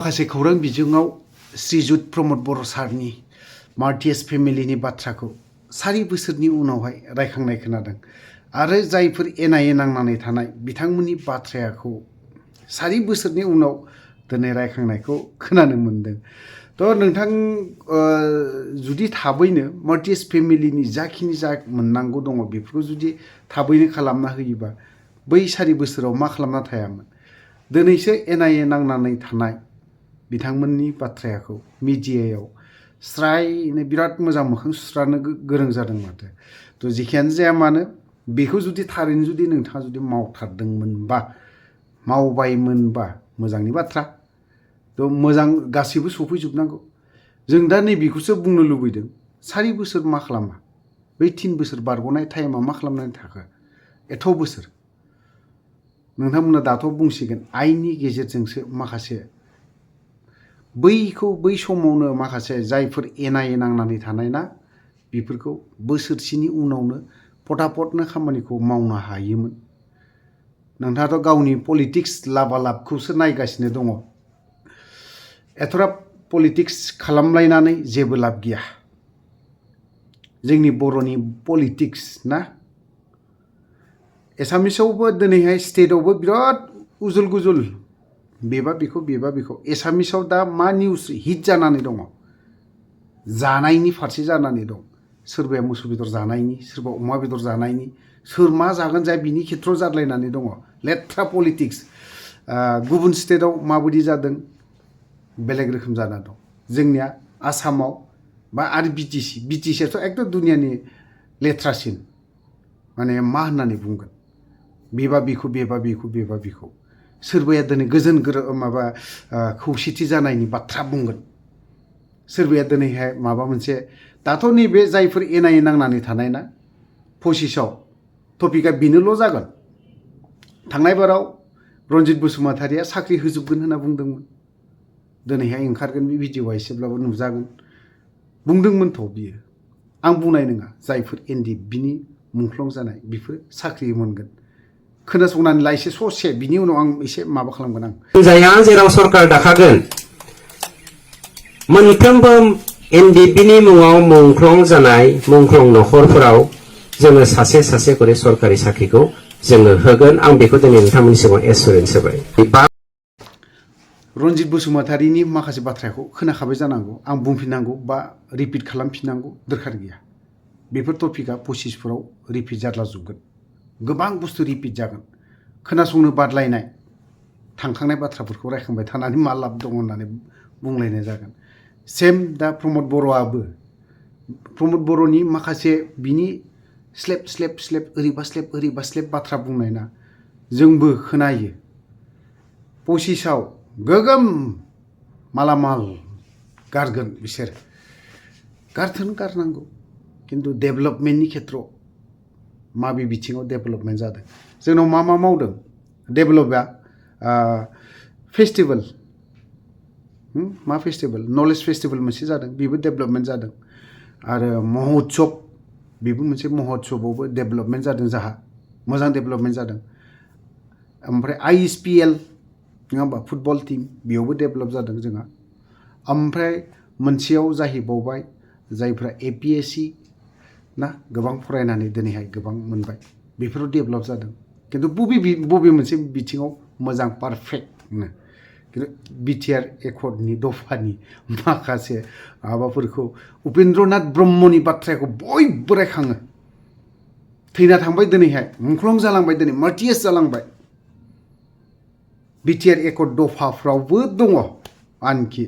माखासे खौरां बिजोङाव श्रीजुत प्रमद बर' सारनि मार्टियास फेमिलिनि बाथ्राखौ 4 बोसोरनि उनावहाय रायखांनाय खोनादों आरो जायफोर एनायै नांनानै थानाय बिथांमोननि बाथ्राखौ 4 बोसोरनि उनाव दिनै रायखांनायखौ खोनानो मोनदों। थ' नोंथां जुदि थाबैनो मार्टियास फेमिलिनि जाखिनि जा मोननांगौ दङ बेफोरखौ जुदि थाबैनो खालामना होयोबा बै 4 बोसोराव मा खालामना थायामोन। दिनैसो एनायै नांनानै थानाय बिथांमोननि बाथ्राखौ मिडियायाव स्रायनो बिराद मोजां मोखां सुस्रानो गोरों जादों माथो। थ' जेखियानो जाया मानो बेखौ जुदि थारैनो जुदि नोंथाङा जुदि मावथारदोंमोनबा मावबायमोनबा मोजांनि बाथ्रा। थ' मोजां गासैबो सफैजोबनांगौ। जों दा नैबेखौसो बुंनो लुबैदों 4 बोसोर मा खालामा बै 3 बोसोर बारग'नाय टाइमाव मा खालामनानै थाखो एथ' बोसोर नोंथांमोना दाथ' बुंसिगोन आइननि गेजेरजोंसो माखासे बै समावनो माखासे जायफोर एनायै नांनानै थानाय ना बेफोरखौ बोसोरसेनि उनावनो फटाफटनो खामानिखौ मावनो हायोमोन। नोंथाङाथ' गावनि पलिटिक्स लाबालाबखौसो नायगासिनो दङ। एथ'राब पलिटिक्स खालामलायनानै जेबो लाब गैया। जोंनि बर'नि पलिटिक्स ना एसामिसावबो दिनैहाय स्टेटआवबो बिराद उजुल गुजुल बेबा बेखौ एसामिसाव दा मा निउस हिट जानानै दङ जानायनि फारसे जानानै दं। सोरबाया मोसौ बेदर जानायनि सोरबा अमा बेदर जानायनि सोर मा जागोन जाय बिनि खेथ्रआव जाद्लायनानै दङ लेथ्रा पलिटिक्स। गुबुन स्टेटआव माबायदि जादों बेलेग रोखोम जाना दं। जोंनिया आसामाव बा आरो बिटिसिआथ' एकदम दुनियानि लेथ्रासिन माने मा होननानै बुंगोन बेबा बेखौ सोरबाया दिनै गोजोन माबा खौसेथि जानायनि बाथ्रा बुंगोन। सोरबाया दिनैहाय माबा मोनसे दाथ' नैबे जायफोर एनायै नांनानै थानाय ना 25आव टपिकआ बेनोल' जागोन। थांनाय बाराव रनजित बसुमतारिया साख्रि होजोबगोन होनना बुंदोंमोन। दिनैहाय ओंखारगोन बे भिडिअ'आ एसेब्लाबो नुजागोन बुंदोंमोनथ' बियो। आं बुंनाय नङा जायफोर एनडिएफबिनि मुंख्लं जानाय बेफोर साख्रि मोनगोन। खोनासंनानै ला एसे ससे बिनि उनाव आं एसे माबा खालामगोन आं। जायहा जेराव सरकार दाखागोन मोनफ्रोमबो एनडिएफबिनि मुङाव मुंख्लं जानाय मुंख्लं नखरफोराव जोङो सासे करि सरकारि साख्रिखौ जोङो होगोन। आं बेखौ दिनै नोंथांमोननि सिगाङाव एसुरेन्स होबाय। रनजित बसुमतारिनि माखासे बाथ्राखौ खोनाखाबाय जानांगौ। आं बुंफिननांगौ बा रिपिट खालामफिननांगौ दरखार गैया। बेफोर टपिकआ 25फोराव रिपिट जाद्लाजोबगोन। गोबां बुस्थु रिपिट जागोन। खोनासंनो बादलायनाय थांखांनाय बाथ्राफोरखौ रायखांबाय थानानै मा लाब दङ होननानै बुंलायनाय जागोन। सेम दा प्रमद बर'आबो प्रमद बर'नि माखासे बिनि स्लेप ओरैबा स्लेप बाथ्रा बुंनाय ना जोंबो खोनायो। 25आव गोगोम मालामाल गारगोन बिसोर गारनांगौ खिन्थु डेभेलपमेन्टनि खेथ्रआव माबे बिथिङाव डेभेलपमेन्ट जादों जोंनाव मा मावदों डेभेलपआ फेस्टिभेल मा फेस्टिभेल नलेज फेस्टिभेल मोनसे जादों बेबो डेभेलपमेन्ट जादों आरो महत्सब बेबो मोनसे महत्सबावबो डेभेलपमेन्ट जादों जाहा मोजां डेभेलपमेन्ट जादों। ओमफ्राय ISPL नङा होमबा फुटबल टीम बेयावबो डेभेलप जादों जोंहा। ओमफ्राय मोनसेयाव जाहैबावबाय जायफ्रा APSC ना गोबां फरायनानै दिनैहाय गोबां मोनबाय बेफोराव डेभेलप जादों। खिन्थु बबे मोनसे बिथिङाव मोजां पारफेक्टनो खिन्थु बिटिआर एकर्डनि दफानि माखासे माबाफोरखौ उपेन्द्रनाथ ब्रह्मनि बाथ्राखौ बयबो रायखाङो। थैना थांबाय दिनैहाय मुंख्लं जालांबाय दिनै मार्टियास जालांबाय। बिटिआर एकर्ड दफाफ्रावबो दङ आनखि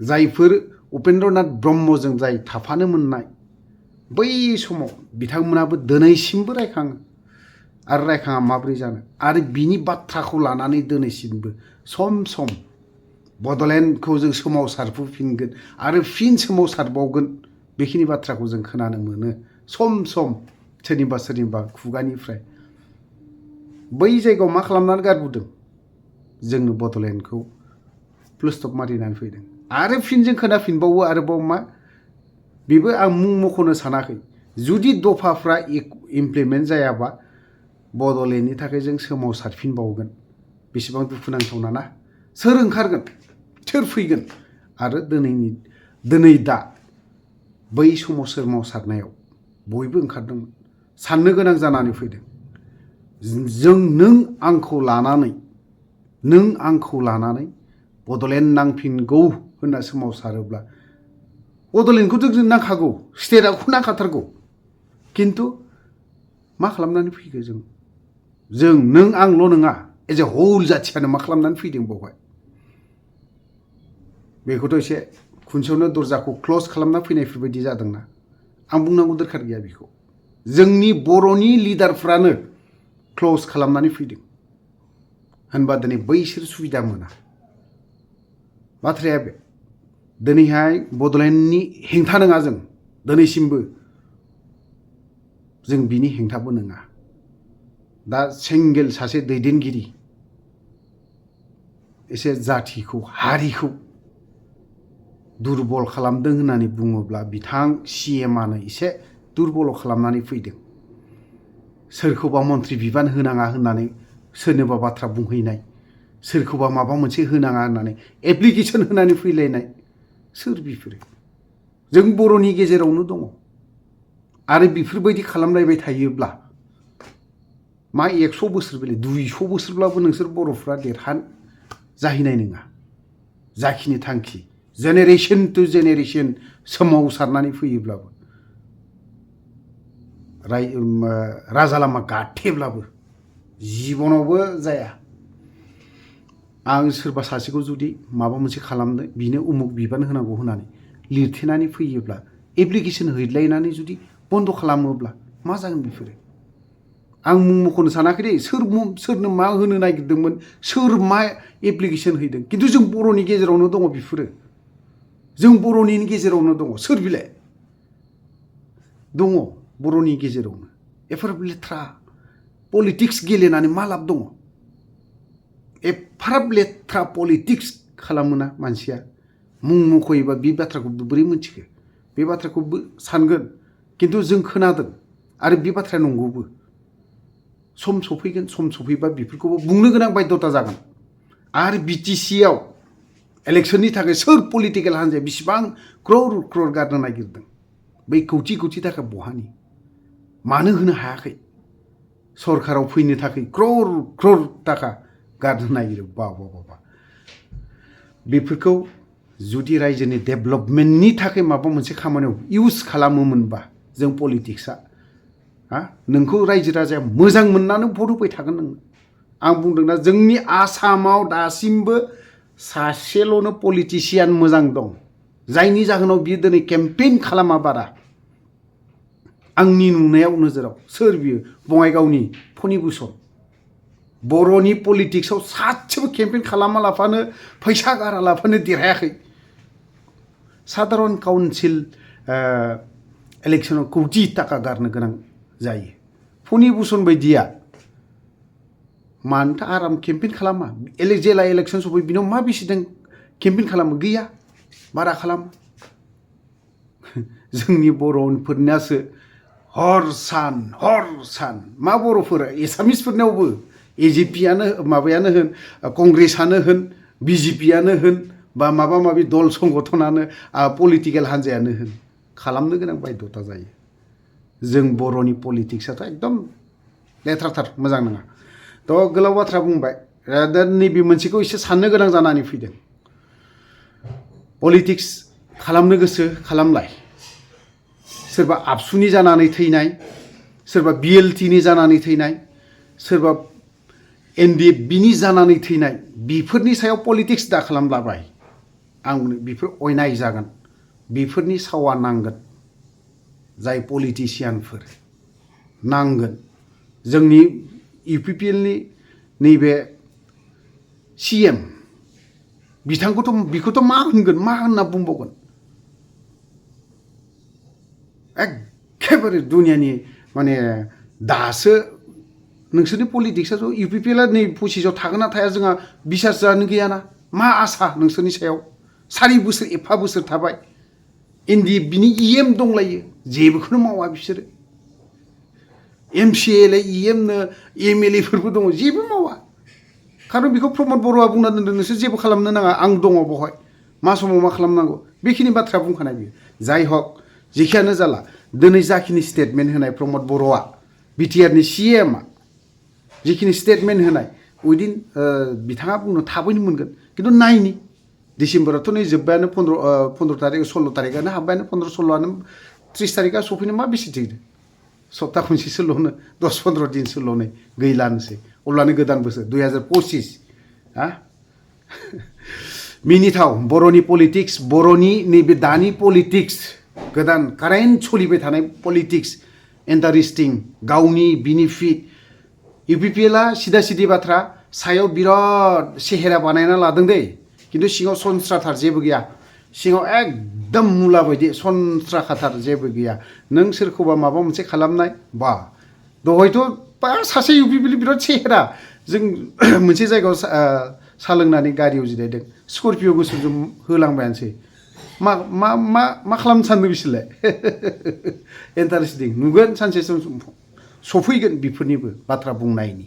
जायफोर उपेन्द्रनाथ ब्रह्मजों जाय थाफानो मोननाय बै समाव बिथांमोनाबो दिनैसिमबो रायखाङो आरो रायखाङा माब्रै जानो आरो बिनि बाथ्राखौ लानानै दिनैसिमबो सम बड'लेण्डखौ जों सोमावसारफिनगोन आरो फिन सोमावसारबावगोन बेखिनि बाथ्राखौ जों खोनानो मोनो सम सोरनिबा खुगानिफ्राय। बै जायगायाव मा खालामनानै गारबोदों जोंनो बड'लेण्डखौ प्लुस्टप मारिनानै फैदों आरो फिन जों खोनाफिनबावो आरोबाव मा बेबो आं मुं मख'नो सानाखै जुदि दफाफ्रा इमप्लिमेन्ट जायाबा बड'लेण्डनि थाखाय जों सोमावसारफिनबावगोन। बेसेबां दुखुनांथावना ना सोर ओंखारगोन सोर फैगोन आरो दिनै दा बै समाव सोमावसारनायाव बयबो ओंखारदोंमोन साननो गोनां जानानै फैदों नों आंखौ लानानै बडलेण्ड नांफिनगौ होनना सोमावसारोब्ला बडलेण्डखौथ' जों नांखागौ स्टेटखौ नांखाथारगौ किन्तु मा खालामनानै फैखो जों नों आंल' नङा एज ए हल जाथियानो मा खालामनानै फैदों बेवहाय बेखौथ' एसे खुनसेयावनो दरजाखौ क्ल'ज खालामना फैनायफोरबायदि जादोंना आं बुंनांगौ दरखार गैया बेखौ जोंनि बर'नि लिडारफ्रानो क्ल'ज खालामनानै फैदों होनबा दिनै बैसोर सुबिदा मोना बाथ्राया बे दिनैहाय बडलेण्डनि हेंथा नङा जों दिनैसिमबो जों बिनि हेंथाबो नङा दा सिंगेल सासे दैदेनगिरि एसे जाथिखौ हारिखौ दुरबल खालामदों होननानै बुङोब्ला बिथां CMआनो एसे दुरबल खालामनानै फैदों सोरखौबा मन्त्रि बिबान होनाङा होननानै सोरनोबा बाथ्रा बुंहैनाय सोरखौबा माबा मोनसे होनाङा होननानै एप्लिकेसन होनानै फैलायनाय सोर बिफोरो जों बर'नि गेजेरावनो दङ आरो बेफोरबायदि खालामलायबाय थायोब्ला मा 100 बोसोर बेले 200 बोसोरब्लाबो नोंसोर बर'फ्रा देरहान जाहैनाय नङा जाखिनि थांखि जेनेरेशन टु जेनेरेशन सोमावसारनानै फैयोब्लाबो राजा लामा गाथेब्लाबो जिबनावबो जाया आं सोरबा सासेखौ जुदि माबा मोनसे खालामनो बिनो उमुक बिबान होनांगौ होननानै लिरथेनानै फैयोब्ला एप्लिकेसन हैलायनानै जुदि बन्द खालामोब्ला मा जागोन बेफोरो आं मुं मख'नो सानाखै दे सोरनो मा होनो नागिरदोंमोन सोर मा एप्लिकेसन हैदों किन्तु जों बर'नि गेजेरावनो दङ बेफोरो जों बर'नि गेजेरावनो दङ सोर बिलाय दङ बर'नि गेजेरावनो एफोर लेथ्रा पलिटिक्स गेलेनानै मा लाब दङ एफाराब लेथ्रा पलिटिक्स खालामोना मानसिया मुं मख'योबा बे बाथ्राखौ बोरै मिथिखो बे बाथ्राखौ सानगोन किन्तु जों खोनादों आरो बे बाथ्राया नंगौबो सम सफैगोन सम सफैबा बेफोरखौबो बुंनो गोनां बाध्यता जागोन आरो BTCआव इलेक्शननि थाखाय सोर पलिटिकेल हान्जाया बेसेबां क्रर गारनो नागिरदों बै कौटि थाखा बहानि मानो होनो हायाखै सरकाराव फैनो थाखाय क्रर थाखा गारनो नागिरो बा बेफोरखौ जुदि रायजोनि डेभेलपमेन्टनि थाखाय माबा मोनसे खामानियाव इउज खालामोमोनबा जों पलिटिक्सआ नोंखौ रायजो राजाया मोजां मोननानै भट होबाय थागोन नों आं बुंदोंना जोंनि आसामाव दासिमबो सासेल'नो पलिटिशियान मोजां दं जायनि जाहोनाव बियो दिनै केम्पेइन खालामा बारा आंनि नुनायाव नोजोराव सोर बियो बङाइगावनि फणिभूषण बर'नि पलिटिक्सआव सासेबो केम्पेइन खालामा लाफानो फैसा गारा लाफानो देरहायाखै साधारन काउन्सिल इलेक्शनाव कौटि थाखा गारनो गोनां जायो फणिभूषण बायदिया मानोथो आराम केम्पेइन खालामा जेला इलेक्शन सफै बिनाव मा बेसेदों केम्पेइन खालामो गैया बारा खालामा जोंनि बर'फोरनियासो हर सान मा बर'फोरा एसामिसफोरनियावबो AJPआनो माबायानो होन कंग्रेसआनो होन BJPआनो होन बा माबा माबि दल संगठनानो पलिटिकेल हान्जायानो होन खालामनो गोनां बाध्यता जायो जों बर'नि पलिटिक्सआथ' एकदम लेथ्राथार मोजां नङा थ' गोलाव बाथ्रा बुंबाय दा नैबे मोनसेखौ एसे साननो गोनां जानानै फैदों पलिटिक्स खालामनो गोसो खालामलाय सोरबा आबसुनि जानानै थैनाय सोरबा BLTनि जानानै थैनाय सोरबा NDFBनि जानानै थैनाय बेफोरनि सायाव पलिटिक्स दा खालामलाबाय आं बेफोर अयनाय जागोन बेफोरनि सावा नांगोन जाय पलिटिशियानफोर नांगोन जोंनि UPPLनि नैबे CM बिखौथ' मा होनगोन मा होनना बुंबावगोन एखेबारे दुनियानि माने दासो नोंसोरनि पलिटिक्सआथ' UPPLआ नै पसिसाव थागोन ना थाया जोंहा बिसास जानो गैयाना मा आसा नोंसोरनि सायाव 4 बोसोर एफा बोसोर थाबाय NDFBनि EM दंलायो जेबोखौनो मावा बिसोरो MCLA EMनो MLAफोरबो दङ जेबो मावा खारन बेखौ प्रमद बर'आ बुंना दोन्दों नोंसोर जेबो खालामनो नाङा आं दङ बेवहाय मा समाव मा खालामनांगौ बेखिनि बाथ्रा बुंखानाय बियो जाय हक जेखियानो जाला दिनै जाखिनि स्टेटमेन्ट होनाय प्रमद बर'आ बिटिआरनि सिएमआ जिखिनि स्टेटमेन्ट होनाय उइदिन बिथाङा बुंनो थाबैनो मोनगोन खिन्थु नायनि डिसेम्बरावथ' नै जोब्बायानो 15 तारिख 16 तारिखआनो हाबबायानो 15 16आनो 30 तारिखआ सफैनो मा बेसे थैदो सप्ता खनसेसोल'नो 10-15 दिनसोल'नो गैलानोसै अब्लानो गोदान बोसोर 2025 हा मिनिथाव बर'नि पलिटिक्स बर'नि नैबे दानि पलिटिक्स गोदान कारेन्ट सोलिबाय थानाय पलिटिक्स इन्टारेस्टिं गावनि बेनिफिट इउपिपिएलआ सिदा सिदि बाथ्रा सायाव बिराद सेहेरा बानायना लादों दै खिन्थु सिङाव सनस्राथार जेबो गैया सिङाव एकदम मुला बायदि सनस्राखाथार जेबो गैया नों सोरखौबा माबा मोनसे खालामनाय बा दहायथ' बा सासे इउपिपिएल बिराद सेहेरा जों मोनसे जायगायाव सा लोंनानै गारियाव जिरायदों स्करपिअ गोसोजों होलांबायानोसै मा खालामनो सानदों बिसोरलाय इन्टारेस्टिं नुगोन सानसे सम सफैगोन बेफोरनिबो बाथ्रा बुंनायनि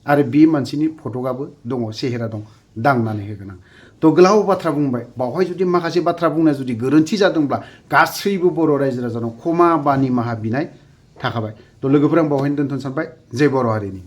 आरो बे मानसिनि फटकआबो दङ सेहेरा दं दांनानै होगोन आं थ' गोलाव बाथ्रा बुंबाय बावहाय जुदि माखासे बाथ्रा बुंनाया जुदि गोरोन्थि जादोंब्ला गासैबो बर' रायजो राजानाव क्षमा बा निमाहा बिनाय थाखाबाय थ' लोगोफोर आं बावहायनो दोनथ'नो सानबाय जय बर' हारिनि